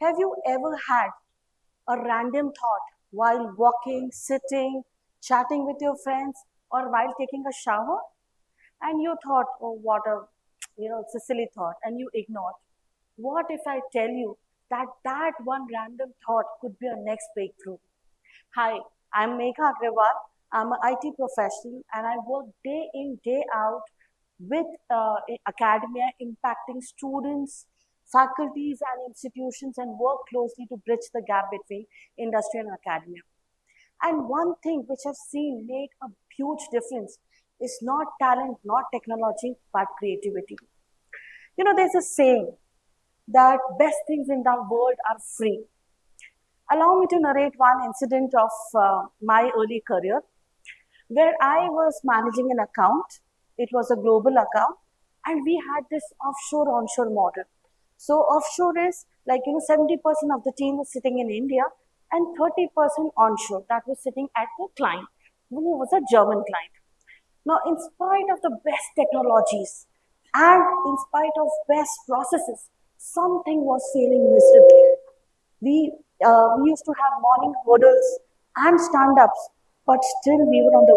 Have you ever had a random thought while walking, sitting, chatting with your friends, or while taking a shower? And you thought, oh, what a, it's a silly thought, and you ignored. What if I tell you that that one random thought could be our next breakthrough? Hi, I'm Megha Agrawal. I'm an IT professional and I work day in, day out with academia impacting students, faculties, and institutions and work closely to bridge the gap between industry and academia. And one thing which I've seen make a huge difference is not talent, not technology, but creativity. There's a saying that best things in the world are free. Allow me to narrate one incident of my early career where I was managing an account. It was a global account, and we had this offshore onshore model. So offshore is 70% of the team was sitting in India and 30% onshore that was sitting at the client, who was a German client. Now, in spite of the best technologies and in spite of best processes, something was failing miserably. We used to have morning hurdles and stand-ups, but still we were on the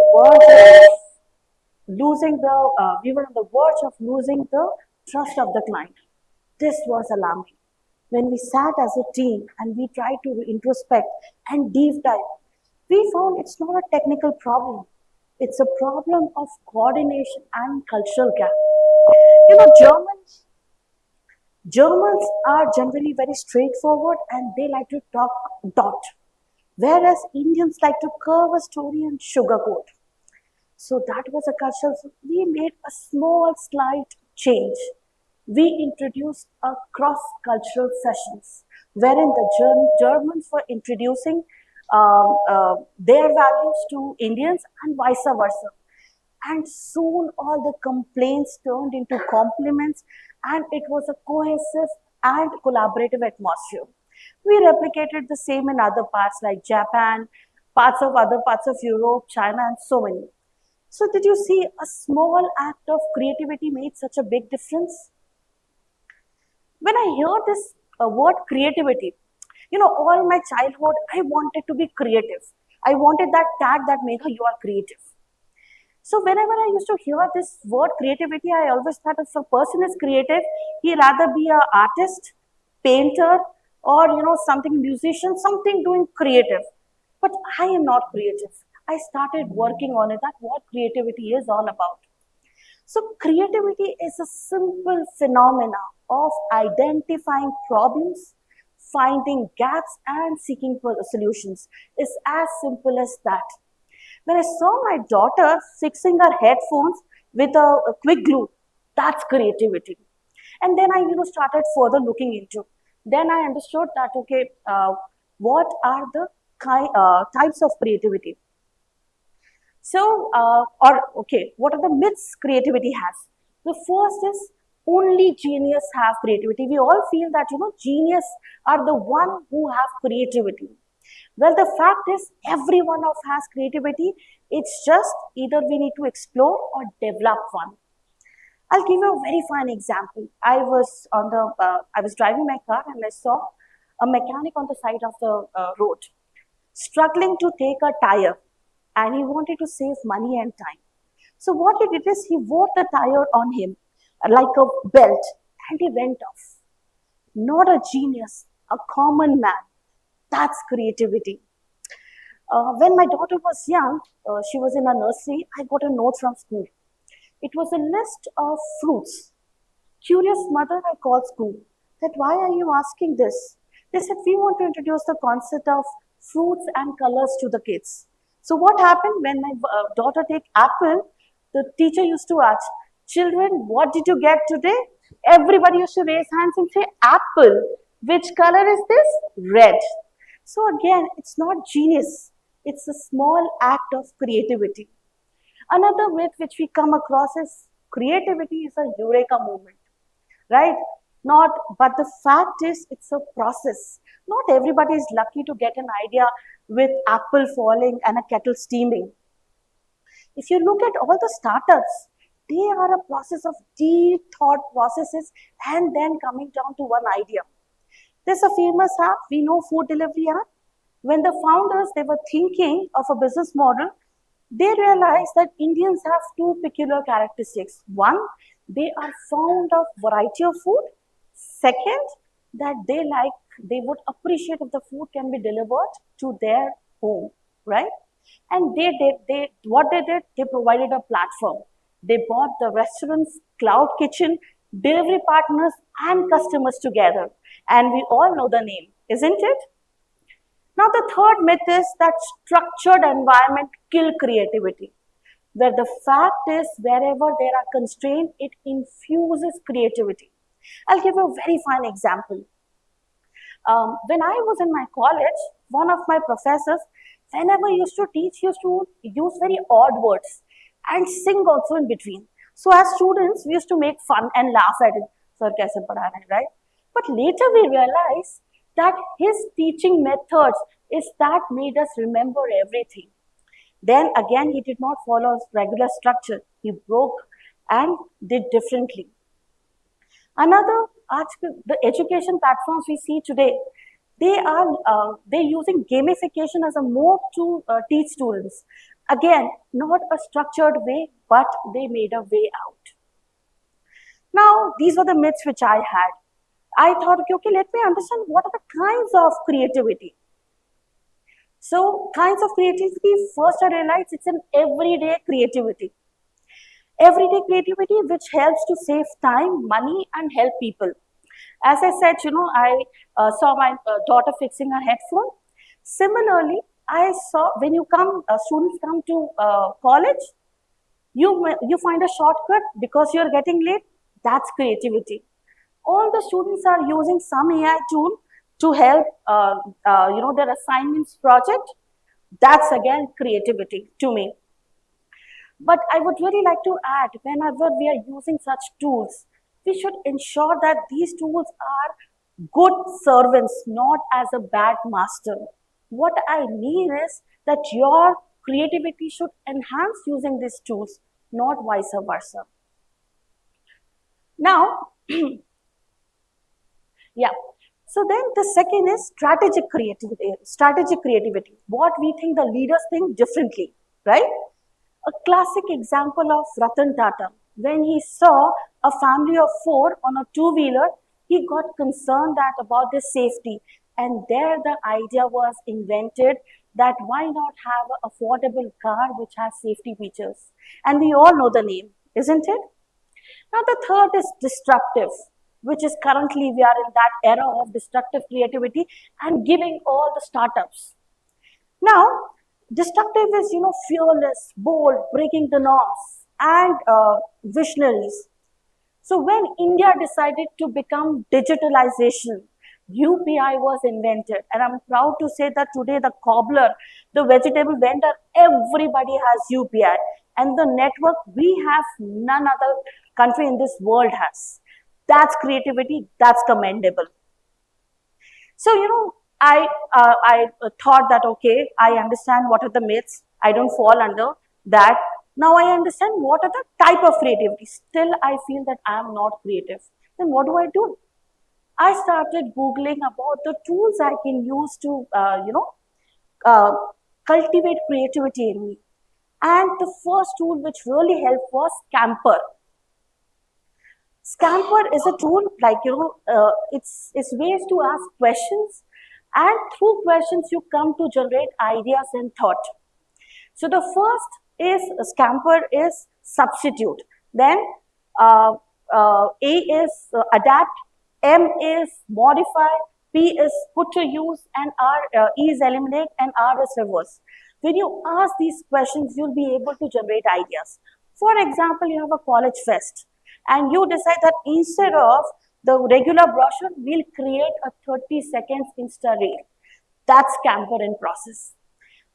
verge of losing the trust of the client. This was alarming. When we sat as a team and we tried to introspect and deep dive, we found it's not a technical problem. It's a problem of coordination and cultural gap. You know, Germans are generally very straightforward and they like to talk dot, whereas Indians like to curve a story and sugarcoat. So that was a cultural. So we made a small, slight change. We introduced a cross-cultural sessions, wherein the Germans were introducing their values to Indians and vice versa. And soon all the complaints turned into compliments, and it was a cohesive and collaborative atmosphere. We replicated the same in other parts like Japan, other parts of Europe, China, and so many. So, did you see a small act of creativity made such a big difference? When I hear this word creativity, all my childhood, I wanted to be creative. I wanted that tag that made you are creative. So whenever I used to hear this word creativity, I always thought if a person is creative, he rather be an artist, painter, or something musician, something doing creative. But I am not creative. I started working on it. That what creativity is all about. So creativity is a simple phenomena of identifying problems, finding gaps, and seeking for solutions. It's as simple as that. When I saw my daughter fixing her headphones with a quick glue, that's creativity. And then I, started further looking into. Then I understood that what are the types of creativity? What are the myths creativity has? The first is only genius have creativity. We all feel that genius are the one who have creativity. Well, the fact is, every one of has creativity. It's just either we need to explore or develop one. I'll give you a very fine example. I was driving my car and I saw a mechanic on the side of the road struggling to take a tire, and he wanted to save money and time. So what he did is he wore the tire on him like a belt, and he went off. Not a genius, a common man. That's creativity. When my daughter was young, she was in a nursery, I got a note from school. It was a list of fruits. Curious mother, I called school. That why are you asking this? They said we want to introduce the concept of fruits and colors to the kids. So what happened when my daughter take apple? The teacher used to ask, children, what did you get today? Everybody used to raise hands and say apple. Which color is this? Red. So again, it's not genius. It's a small act of creativity. Another myth which we come across is creativity is a eureka moment, right? Not, but the fact is it's a process. Not everybody is lucky to get an idea with apple falling and a kettle steaming. If you look at all the startups, they are a process of deep thought processes and then coming down to one idea. There's a famous app, we know, food delivery app. When the founders, they were thinking of a business model, they realized that Indians have two peculiar characteristics. One, they are fond of variety of food. Second, that they would appreciate if the food can be delivered to their home, right? And what they did, they provided a platform. They bought the restaurants, cloud kitchen, delivery partners, and customers together. And we all know the name, isn't it? Now, the third myth is that structured environment kill creativity, where the fact is wherever there are constraints, it infuses creativity. I'll give you a very fine example. When I was in my college, one of my professors, whenever he used to teach, he used to use very odd words and sing also in between. So as students, we used to make fun and laugh at it. Sir, kaise padha rahe, right? But later we realized that his teaching methods is that made us remember everything. Then again, he did not follow regular structure. He broke and did differently. Another, the education platforms we see today, they're using gamification as a mode to teach students. Again, not a structured way, but they made a way out. Now, these were the myths which I had. I thought, okay, let me understand what are the kinds of creativity. So, kinds of creativity, first I realized it's an everyday creativity. Everyday creativity which helps to save time, money, and help people. As I said, I saw my daughter fixing her headphone. Similarly, I saw when students come to college, you find a shortcut because you're getting late. That's creativity. All the students are using some AI tool to help, their assignments project. That's again creativity to me. But I would really like to add, whenever we are using such tools, we should ensure that these tools are good servants, not as a bad master. What I mean is that your creativity should enhance using these tools, not vice versa. Now, yeah. So then the second is strategic creativity. Strategic creativity. What we think the leaders think differently, right? A classic example of Ratan Tata. When he saw a family of four on a two-wheeler, he got concerned that about their safety. And there the idea was invented that why not have an affordable car which has safety features? And we all know the name, isn't it? Now the third is disruptive, which is currently we are in that era of destructive creativity and giving all the startups. Now, destructive is, fearless, bold, breaking the norms, and visionaries. So when India decided to become digitalization, UPI was invented, and I'm proud to say that today the cobbler, the vegetable vendor, everybody has UPI, and the network we have none other country in this world has. That's creativity. That's commendable. So I thought that okay, I understand what are the myths. I don't fall under that. Now I understand what are the type of creativity. Still, I feel that I am not creative. Then what do I do? I started googling about the tools I can use to uh, cultivate creativity in me. And the first tool which really helped was Scamper. Scamper is a tool like it's ways to ask questions, and through questions you come to generate ideas and thought. So the first is Scamper is substitute. Then uh, A is adapt, M is modify, P is put to use, and E is eliminate, and R is reverse. When you ask these questions, you'll be able to generate ideas. For example, you have a college fest and you decide that instead of the regular brochure, we'll create a 30 seconds Insta reel. That's Scamper in process.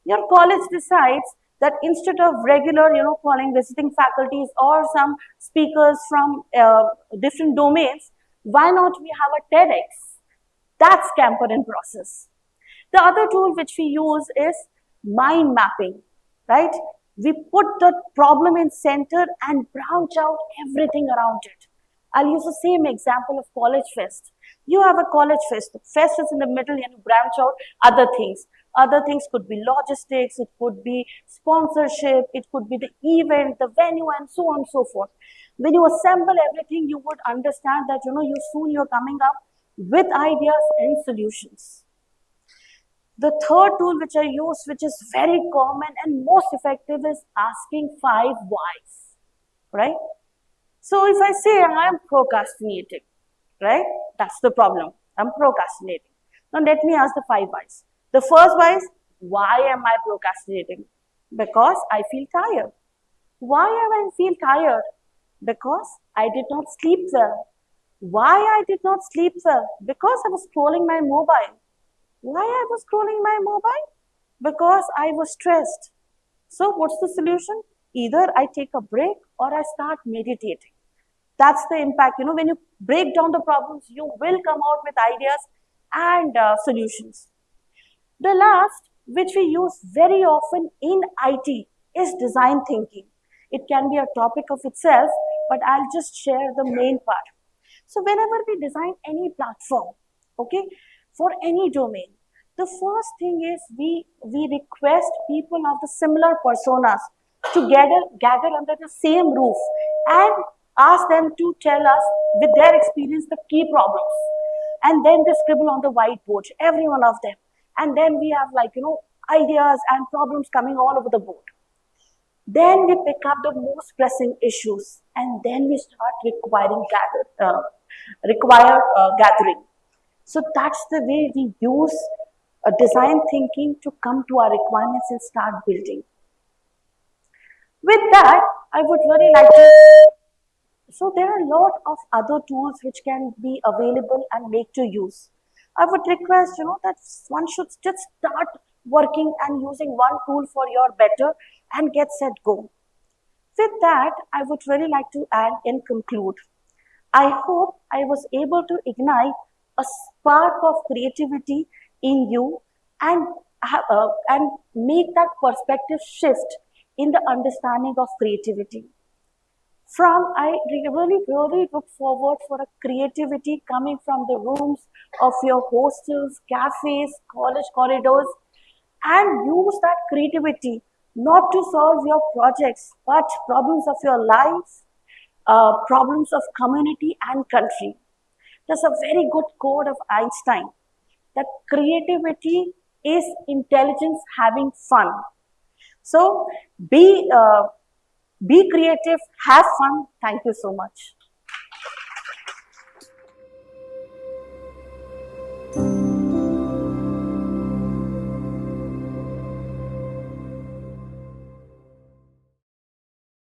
Your college decides that instead of regular, calling visiting faculties or some speakers from different domains, why not we have a TEDx? That's Scamper in process. The other tool which we use is mind mapping, right? We put the problem in center and branch out everything around it. I'll use the same example of college fest. You have a college fest. The fest is in the middle and you branch out other things. Other things could be logistics, it could be sponsorship, it could be the event, the venue, and so on and so forth. When you assemble everything, you would understand that you're coming up with ideas and solutions. The third tool which I use, which is very common and most effective, is asking 5 whys, right? So if I say I'm procrastinating, right? That's the problem. I'm procrastinating. Now let me ask the 5 whys. The first why is, why am I procrastinating? Because I feel tired. Why am I feel tired? Because I did not sleep well. Why I did not sleep well? Because I was scrolling my mobile. Why I was scrolling my mobile? Because I was stressed. So what's the solution? Either I take a break or I start meditating. That's the impact. When you break down the problems, you will come out with ideas and solutions. The last, which we use very often in IT, is design thinking. It can be a topic of itself, but I'll just share the main part. So whenever we design any platform, okay, for any domain, the first thing is we request people of the similar personas to gather under the same roof and ask them to tell us with their experience the key problems, and then they scribble on the whiteboard, every one of them, and then we have ideas and problems coming all over the board. Then we pick up the most pressing issues, and then we start gathering. So that's the way we use design thinking to come to our requirements and start building. With that, I would really like to. So there are a lot of other tools which can be available and make to use. I would request, that one should just start working and using one tool for your better and get set go. With that, I would really like to add and conclude. I hope I was able to ignite a spark of creativity in you and and make that perspective shift in the understanding of creativity. I really look forward for a creativity coming from the rooms of your hostels, cafes, college corridors, and use that creativity not to solve your projects, but problems of your life, problems of community and country. There's a very good quote of Einstein that creativity is intelligence having fun. So be creative, have fun. Thank you so much.